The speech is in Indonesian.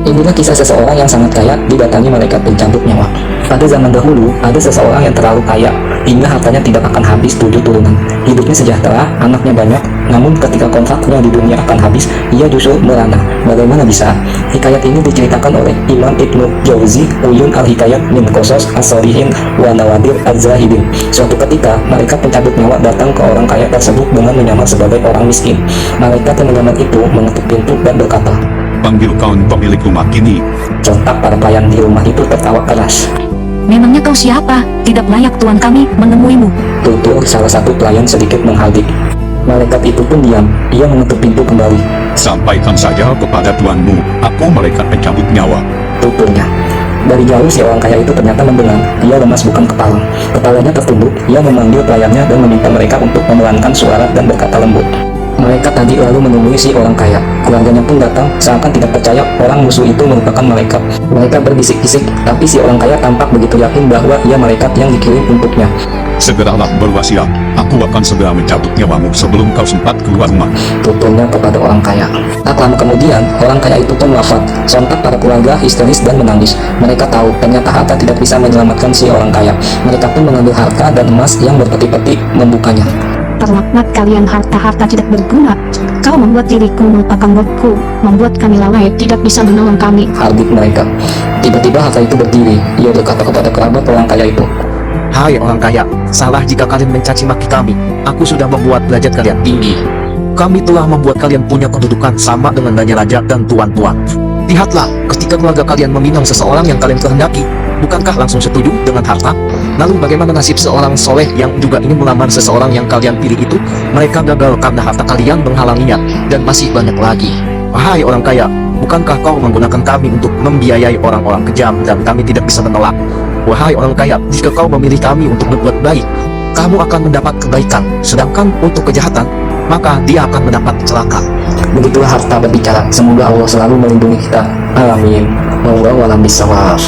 Inilah kisah seseorang yang sangat kaya didatangi malaikat pencabut nyawa. Pada zaman dahulu, ada seseorang yang terlalu kaya hingga hartanya tidak akan habis 7 turunan. Hidupnya sejahtera, anaknya banyak, namun ketika kontraknya di dunia akan habis, ia justru merana. Bagaimana bisa? Hikayat ini diceritakan oleh Imam Ibnu Jauzi, Uyun al-Hikayat min Qasas as-Shalihin wa Nawadir az-Zahidin. Suatu ketika, malaikat pencabut nyawa datang ke orang kaya tersebut dengan menyamar sebagai orang miskin. Malaikat yang menyamar itu mengetuk pintu dan berkata, "Panggil kawan pemilik rumah ini." Sontak para pelayan di rumah itu tertawa keras. Memangnya kau siapa? Tidak layak tuan kami menemuimu. Tutur salah satu pelayan sedikit menghardik. Malaikat itu pun diam. Ia mengetuk pintu kembali. "Sampaikan saja kepada tuanmu, aku malaikat pencabut nyawa." Tuturnya. Dari jauh si orang kaya itu ternyata mendengar. Ia lemas bukan kepala. Kepalanya tertunduk. Ia memanggil pelayannya dan meminta mereka untuk memelankan suara dan berkata lembut. Malaikat tadi lalu menemui si orang kaya. Keluarganya pun datang, seakan tidak percaya orang musuh itu merupakan malaikat. Mereka berbisik-bisik, tapi si orang kaya tampak begitu yakin bahwa ia malaikat yang dikirim untuknya. "Segeralah berwasiat, aku akan segera mencabut nyawamu sebelum kau sempat keluar rumah." Tuturnya kepada orang kaya. Tak lama kemudian, orang kaya itu pun wafat. Sontak para keluarga histeris dan menangis. Mereka tahu ternyata harta tidak bisa menyelamatkan si orang kaya. Mereka pun mengambil harta dan emas yang berpeti-peti membukanya. Terlaknat kalian harta-harta tidak berguna. Kau membuat diriku melupakan Robku, membuat kami lalai, tidak bisa menolong kami. Hardik mereka. Tiba-tiba harta itu berdiri. Ia berkata kepada kerabat orang kaya itu. "Hai orang kaya, salah jika kalian mencaci maki kami. Aku sudah membuat derajat kalian tinggi. Kami telah membuat kalian punya kedudukan sama dengan raja-raja dan tuan-tuan. Lihatlah, ketika keluarga kalian meminang seseorang yang kalian kehendaki, bukankah langsung setuju dengan harta? Lalu bagaimana nasib seorang soleh yang juga ingin melamar seseorang yang kalian pilih itu? Mereka gagal karena harta kalian menghalanginya, dan masih banyak lagi. Wahai orang kaya, bukankah kau menggunakan kami untuk membiayai orang-orang kejam dan kami tidak bisa menolak? Wahai orang kaya, jika kau memilih kami untuk berbuat baik, kamu akan mendapat kebaikan, sedangkan untuk kejahatan, maka dia akan mendapat celaka." Begitulah harta berbicara. Semoga Allah selalu melindungi kita. Amin. Wallahu a'lam bishawab.